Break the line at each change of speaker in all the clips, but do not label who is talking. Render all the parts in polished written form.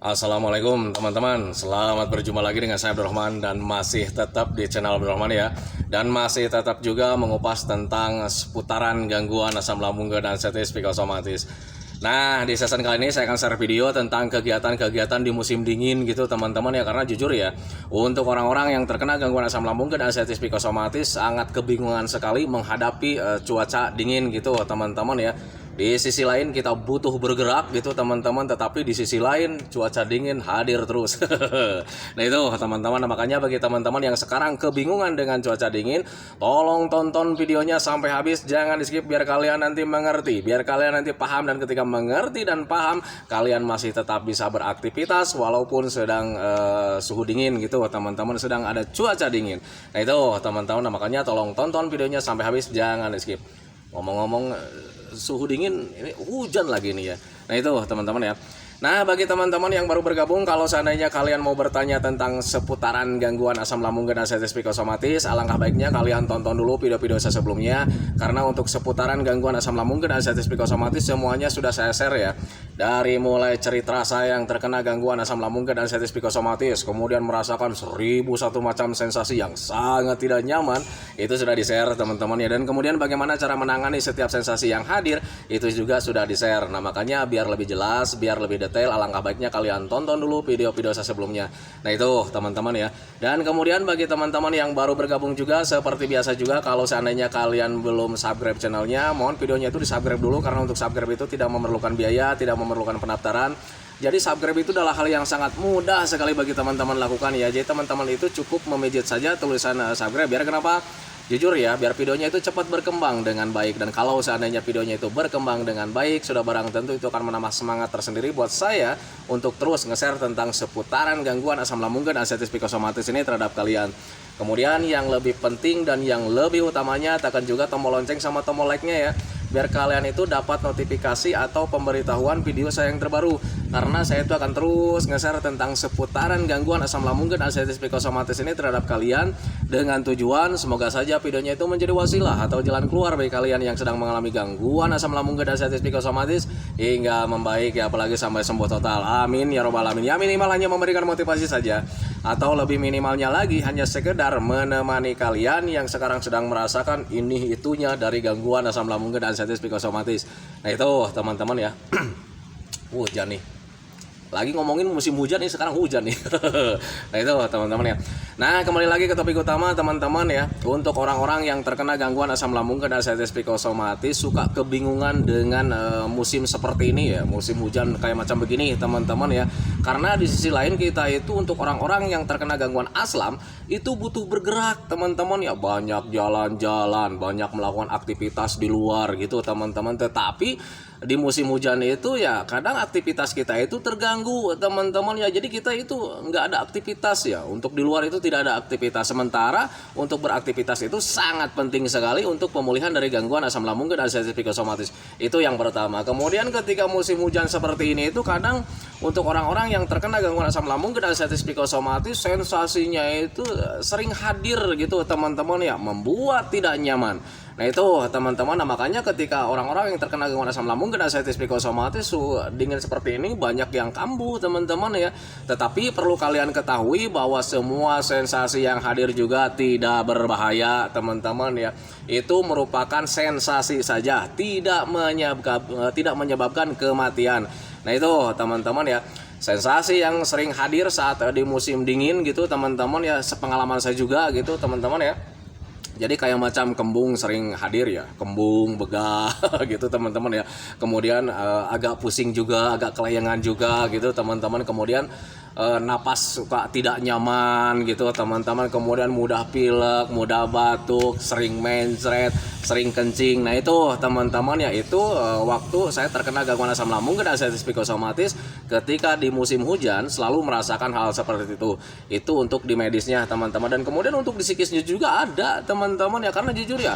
Assalamualaikum teman-teman, selamat berjumpa lagi dengan saya Abdurrahman dan masih tetap di channel Abdurrahman ya. Dan masih tetap juga mengupas tentang seputaran gangguan asam lambung dan sensitif psikosomatis. Nah, di season kali ini saya akan share video tentang kegiatan-kegiatan di musim dingin gitu teman-teman ya. Karena jujur ya, untuk orang-orang yang terkena gangguan asam lambung dan sensitif psikosomatis sangat kebingungan sekali menghadapi cuaca dingin gitu teman-teman ya. Di sisi lain kita butuh bergerak gitu teman-teman, tetapi di sisi lain cuaca dingin hadir terus. Nah itu teman-teman, makanya bagi teman-teman yang sekarang kebingungan dengan cuaca dingin, tolong tonton videonya sampai habis, jangan di skip biar kalian nanti mengerti, biar kalian nanti paham, dan ketika mengerti dan paham kalian masih tetap bisa beraktivitas walaupun sedang suhu dingin gitu teman-teman, sedang ada cuaca dingin. Nah itu teman-teman, makanya tolong tonton videonya sampai habis, jangan di skip. Ngomong-ngomong suhu dingin, ini hujan lagi nih ya. Nah itu teman-teman ya. Nah bagi teman-teman yang baru bergabung, kalau seandainya kalian mau bertanya tentang seputaran gangguan asam lambung dan sensitif psikosomatis, alangkah baiknya kalian tonton dulu video-video saya sebelumnya. Karena untuk seputaran gangguan asam lambung dan sensitif psikosomatis semuanya sudah saya share ya. Dari mulai cerita saya yang terkena gangguan asam lambung dan sensitif psikosomatis, kemudian merasakan 1001 macam sensasi yang sangat tidak nyaman, itu sudah di-share teman-teman ya. Dan kemudian bagaimana cara menangani setiap sensasi yang hadir, itu juga sudah di-share. Nah makanya biar lebih jelas, biar lebih detail, alangkah baiknya kalian tonton dulu video-video saya sebelumnya. Nah itu teman-teman ya. Dan kemudian bagi teman-teman yang baru bergabung juga, seperti biasa juga, kalau seandainya kalian belum subscribe channelnya, mohon videonya itu di subscribe dulu. Karena untuk subscribe itu tidak memerlukan biaya, tidak memerlukan pendaftaran. Jadi subscribe itu adalah hal yang sangat mudah sekali bagi teman-teman lakukan ya. Jadi teman-teman itu cukup memijit saja tulisan subscribe. Biar kenapa? Jujur ya, biar videonya itu cepat berkembang dengan baik. Dan kalau seandainya videonya itu berkembang dengan baik, sudah barang tentu itu akan menambah semangat tersendiri buat saya untuk terus nge-share tentang seputaran gangguan asam lambung dan sensitif psikosomatis ini terhadap kalian. Kemudian yang lebih penting dan yang lebih utamanya, tekan juga tombol lonceng sama tombol like-nya ya, biar kalian itu dapat notifikasi atau pemberitahuan video saya yang terbaru. Karena saya itu akan terus nge-share tentang seputaran gangguan asam lambung dan sensitif psikosomatis ini terhadap kalian, dengan tujuan semoga saja videonya itu menjadi wasilah atau jalan keluar bagi kalian yang sedang mengalami gangguan asam lambung dan sensitif psikosomatis hingga membaik ya, apalagi sampai sembuh total. Amin ya robbal alamin. Ya minimal hanya memberikan motivasi saja, atau lebih minimalnya lagi hanya sekedar menemani kalian yang sekarang sedang merasakan ini itunya dari gangguan asam lambung dan sensitif psikosomatis. Nah itu teman-teman ya. Hujan nih. Lagi ngomongin musim hujan nih, sekarang hujan nih. Nah itu teman-teman ya. Nah kembali lagi ke topik utama teman-teman ya. Untuk orang-orang yang terkena gangguan asam lambung dan sensitif psikosomatis, suka kebingungan dengan musim seperti ini ya, musim hujan kayak macam begini teman-teman ya. Karena di sisi lain kita itu untuk orang-orang yang terkena gangguan asam itu butuh bergerak teman-teman ya, banyak jalan-jalan, banyak melakukan aktivitas di luar gitu teman-teman. Tetapi di musim hujan itu ya kadang aktivitas kita itu terganggu teman-teman ya. Jadi kita itu nggak ada aktivitas ya, untuk di luar itu tidak ada aktivitas. Sementara untuk beraktivitas itu sangat penting sekali untuk pemulihan dari gangguan asam lambung dan sensitif psikosomatis. Itu yang pertama. Kemudian ketika musim hujan seperti ini itu kadang untuk orang-orang yang terkena gangguan asam lambung dan sensitif psikosomatis, sensasinya itu sering hadir gitu teman-teman ya, membuat tidak nyaman. Nah itu teman-teman, nah makanya ketika orang-orang yang terkena gangguan asam lambung dan sensitif psikosomatis dingin seperti ini banyak yang kambuh teman-teman ya. Tetapi perlu kalian ketahui bahwa semua sensasi yang hadir juga tidak berbahaya teman-teman ya. Itu merupakan sensasi saja, tidak menyebabkan kematian. Nah itu teman-teman ya, sensasi yang sering hadir saat di musim dingin gitu teman-teman ya, sepengalaman saya juga gitu teman-teman ya. Jadi kayak macam kembung sering hadir ya, kembung, begah gitu teman-teman ya. Kemudian agak pusing juga, agak kelayangan juga gitu teman-teman. Kemudian napas suka tidak nyaman gitu teman-teman. Kemudian mudah pilek, mudah batuk, sering mencret, sering kencing. Nah itu teman-teman ya, itu waktu saya terkena gangguan asam lambung dan sensitif psikosomatis ketika di musim hujan selalu merasakan hal seperti itu. Itu untuk di medisnya teman-teman. Dan kemudian untuk di psikisnya juga ada teman-teman ya, karena jujur ya,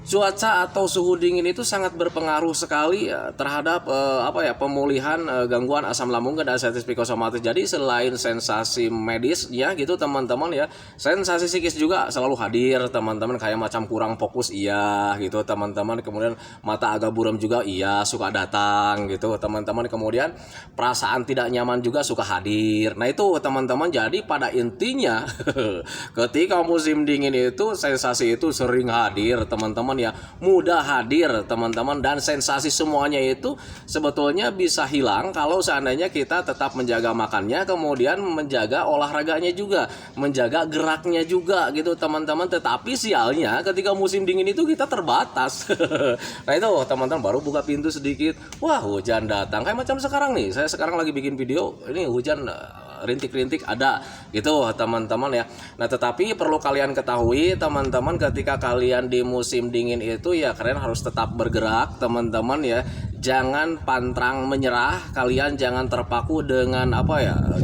cuaca atau suhu dingin itu sangat berpengaruh sekali ya, terhadap pemulihan gangguan asam lambung dan artritis psikosomatis. Jadi selain sensasi medis ya gitu teman-teman ya, sensasi psikis juga selalu hadir teman-teman, kayak macam kurang fokus iya gitu teman-teman, kemudian mata agak buram juga iya suka datang gitu teman-teman, kemudian perasaan tidak nyaman juga suka hadir. Nah itu teman-teman, jadi pada intinya ketika musim dingin itu sensasi itu sering hadir teman-teman ya, mudah hadir teman-teman, dan sensasi semuanya itu sebetulnya bisa hilang kalau seandainya kita tetap menjaga makannya, kemudian menjaga olahraganya juga, menjaga geraknya juga gitu teman-teman. Tetapi sialnya ketika musim dingin itu kita terbatas. Nah itu teman-teman, baru buka pintu sedikit, wah hujan datang, kayak macam sekarang nih, saya sekarang lagi bikin video ini hujan rintik-rintik ada gitu teman-teman ya. Nah tetapi perlu kalian ketahui teman-teman, ketika kalian di musim dingin itu ya kalian harus tetap bergerak teman-teman ya, jangan pantang menyerah, kalian jangan terpaku dengan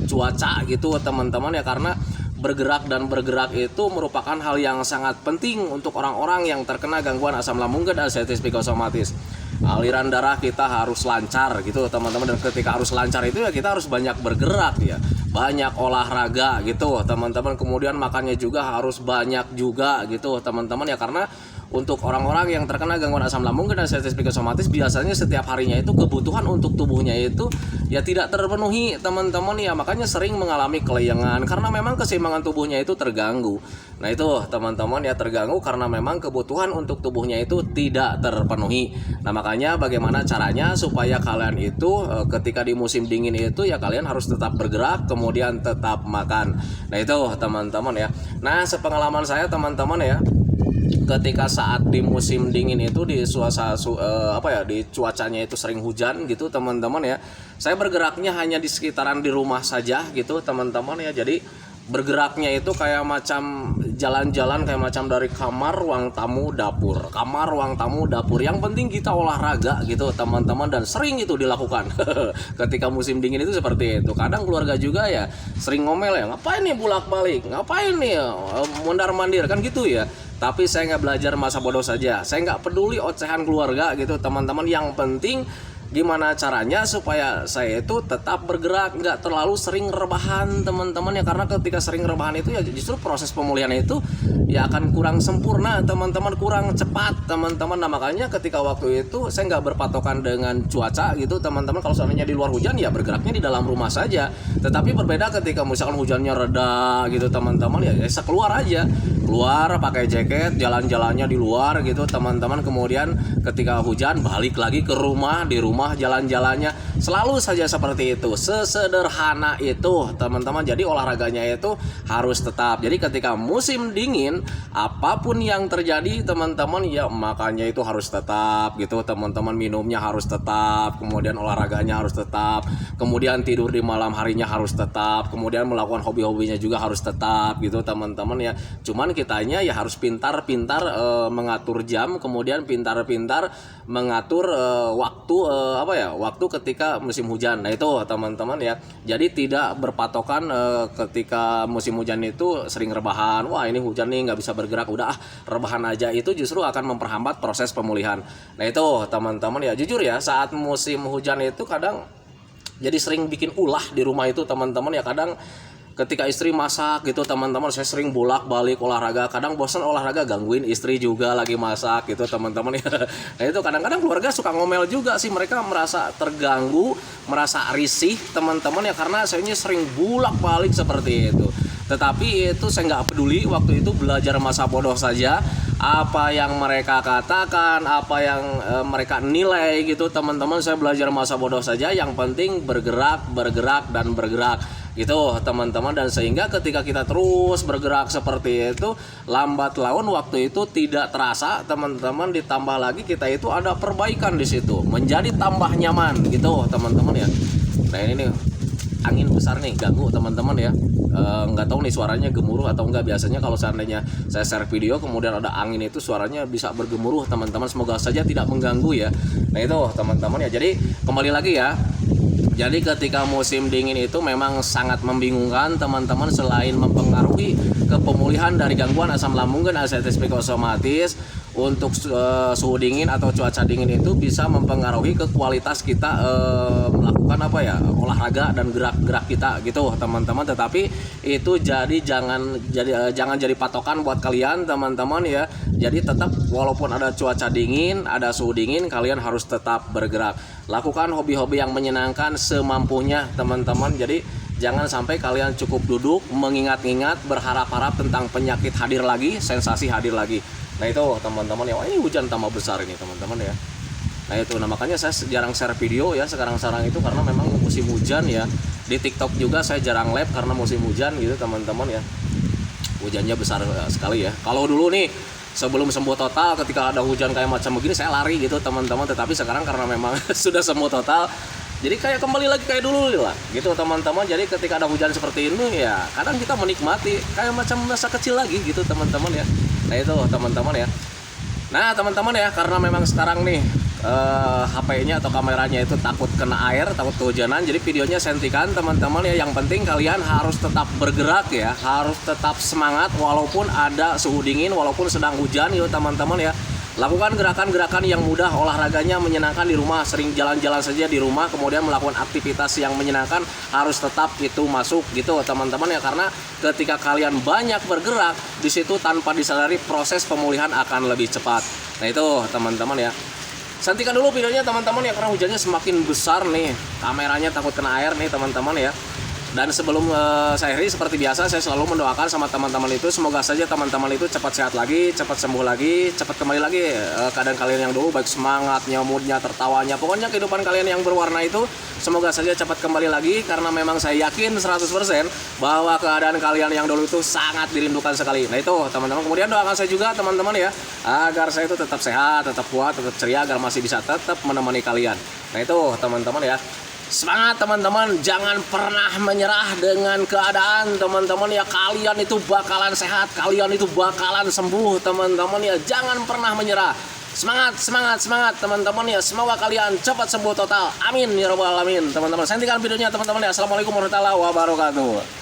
cuaca gitu teman-teman ya, karena bergerak itu merupakan hal yang sangat penting untuk orang-orang yang terkena gangguan asam lambung dan artritis psikosomatis. Aliran darah kita harus lancar gitu teman-teman, dan ketika harus lancar itu ya kita harus banyak bergerak ya, banyak olahraga gitu teman-teman, kemudian makannya juga harus banyak juga gitu teman-teman ya, karena untuk orang-orang yang terkena gangguan asam lambung dan artritis psikosomatis biasanya setiap harinya itu kebutuhan untuk tubuhnya itu ya tidak terpenuhi teman-teman ya, makanya sering mengalami kelayangan karena memang keseimbangan tubuhnya itu terganggu. Nah itu teman-teman ya, terganggu karena memang kebutuhan untuk tubuhnya itu tidak terpenuhi. Nah makanya bagaimana caranya supaya kalian itu ketika di musim dingin itu ya kalian harus tetap bergerak, kemudian tetap makan. Nah itu teman-teman ya. Nah sepengalaman saya teman-teman ya, ketika saat di musim dingin itu di suasana di cuacanya itu sering hujan gitu teman-teman ya, saya bergeraknya hanya di sekitaran di rumah saja gitu teman-teman ya. Jadi bergeraknya itu kayak macam jalan-jalan, kayak macam dari kamar ruang tamu dapur, kamar ruang tamu dapur, yang penting kita olahraga gitu teman-teman, dan sering itu dilakukan. Ketika musim dingin itu seperti itu. Kadang keluarga juga ya sering ngomel ya, ngapain nih bolak-balik, ngapain nih mondar-mandir kan gitu ya. Tapi saya nggak belajar masa bodoh saja, saya nggak peduli ocehan keluarga gitu teman-teman. Yang penting gimana caranya supaya saya itu tetap bergerak, nggak terlalu sering rebahan teman-teman ya, karena ketika sering rebahan itu ya justru proses pemulihan itu ya akan kurang sempurna teman-teman, kurang cepat teman-teman. Nah makanya ketika waktu itu saya nggak berpatokan dengan cuaca gitu teman-teman, kalau seandainya di luar hujan ya bergeraknya di dalam rumah saja. Tetapi berbeda ketika misalkan hujannya reda gitu teman-teman ya saya keluar aja, keluar pakai jaket, jalan-jalannya di luar gitu teman-teman, kemudian ketika hujan balik lagi ke rumah, di rumah jalan-jalannya selalu saja seperti itu, sesederhana itu teman-teman. Jadi olahraganya itu harus tetap. Jadi ketika musim dingin apapun yang terjadi teman-teman ya makannya itu harus tetap gitu teman-teman, minumnya harus tetap, kemudian olahraganya harus tetap, kemudian tidur di malam harinya harus tetap, kemudian melakukan hobi-hobinya juga harus tetap gitu teman-teman ya. Cuman kitanya ya harus pintar-pintar mengatur jam, kemudian pintar-pintar mengatur waktu ketika musim hujan. Nah itu teman-teman ya, jadi tidak berpatokan ketika musim hujan itu sering rebahan, wah ini hujan nih nggak bisa bergerak, udah rebahan aja, itu justru akan memperhambat proses pemulihan. Nah itu teman-teman ya, jujur ya saat musim hujan itu kadang jadi sering bikin ulah di rumah itu teman-teman ya. Kadang ketika istri masak gitu teman-teman, saya sering bolak-balik olahraga, kadang bosan olahraga gangguin istri juga lagi masak gitu teman-teman ya. Nah itu kadang-kadang keluarga suka ngomel juga sih, mereka merasa terganggu, merasa risih teman-teman ya, karena saya sering bolak-balik seperti itu. Tetapi itu saya nggak peduli, waktu itu belajar masa bodoh saja. Apa yang mereka katakan, apa yang mereka nilai gitu teman-teman, saya belajar masa bodoh saja. Yang penting bergerak gitu teman-teman. Dan sehingga ketika kita terus bergerak seperti itu, lambat laun waktu itu tidak terasa teman-teman, ditambah lagi kita itu ada perbaikan di situ, menjadi tambah nyaman gitu teman-teman ya. Nah ini nih angin besar nih ganggu teman-teman ya, nggak tahu nih suaranya gemuruh atau enggak. Biasanya kalau seandainya saya share video kemudian ada angin itu suaranya bisa bergemuruh teman-teman, semoga saja tidak mengganggu ya. Nah itu teman-teman ya, jadi kembali lagi ya, jadi ketika musim dingin itu memang sangat membingungkan teman-teman. Selain mempengaruhi ke pemulihan dari gangguan asam lambung dan artritis psikosomatis, untuk suhu dingin atau cuaca dingin itu bisa mempengaruhi ke kualitas kita melakukan apa ya, olahraga dan gerak-gerak kita gitu teman-teman. Tetapi itu jangan jadi patokan buat kalian teman-teman ya. Jadi tetap walaupun ada cuaca dingin, ada suhu dingin, kalian harus tetap bergerak. Lakukan hobi-hobi yang menyenangkan semampunya teman-teman. Jadi jangan sampai kalian cukup duduk mengingat-ingat, berharap-harap tentang penyakit hadir lagi, sensasi hadir lagi. Nah itu teman-teman ya, wah ini hujan tambah besar ini teman-teman ya. Nah itu, nah makanya saya jarang share video ya sekarang itu karena memang musim hujan ya. Di TikTok juga saya jarang live karena musim hujan gitu teman-teman ya. Hujannya besar sekali ya. Kalau dulu nih sebelum sembuh total, ketika ada hujan kayak macam begini saya lari gitu teman-teman. Tetapi sekarang karena memang sudah sembuh total, jadi kayak kembali lagi kayak dulu lah gitu teman-teman. Jadi ketika ada hujan seperti ini ya kadang kita menikmati kayak macam masa kecil lagi gitu teman-teman ya. Nah itu teman-teman ya. Nah teman-teman ya, karena memang sekarang nih HP-nya atau kameranya itu takut kena air, takut kehujanan, jadi videonya saya hentikan teman-teman ya. Yang penting kalian harus tetap bergerak ya, harus tetap semangat walaupun ada suhu dingin, walaupun sedang hujan gitu teman-teman ya. Lakukan gerakan-gerakan yang mudah, olahraganya menyenangkan di rumah, sering jalan-jalan saja di rumah, kemudian melakukan aktivitas yang menyenangkan, harus tetap itu masuk gitu teman-teman ya. Karena ketika kalian banyak bergerak di situ tanpa disadari, proses pemulihan akan lebih cepat. Nah itu teman-teman ya. Hentikan dulu videonya teman-teman ya, karena hujannya semakin besar nih, kameranya takut kena air nih teman-teman ya. Dan sebelum saya akhiri, seperti biasa saya selalu mendoakan sama teman-teman itu, semoga saja teman-teman itu cepat sehat lagi, cepat sembuh lagi, cepat kembali lagi keadaan kalian yang dulu, baik semangatnya, moodnya, tertawanya, pokoknya kehidupan kalian yang berwarna itu semoga saja cepat kembali lagi. Karena memang saya yakin 100% bahwa keadaan kalian yang dulu itu sangat dirindukan sekali. Nah itu teman-teman, kemudian doakan saya juga teman-teman ya, agar saya itu tetap sehat, tetap kuat, tetap ceria, agar masih bisa tetap menemani kalian. Nah itu teman-teman ya. Semangat teman-teman, jangan pernah menyerah dengan keadaan teman-teman ya. Kalian itu bakalan sehat, kalian itu bakalan sembuh teman-teman ya. Jangan pernah menyerah. Semangat, semangat, semangat teman-teman ya. Semoga kalian cepat sembuh total. Amin ya rabbal alamin teman-teman. Saya hentikan videonya teman-teman ya. Assalamualaikum warahmatullahi wabarakatuh.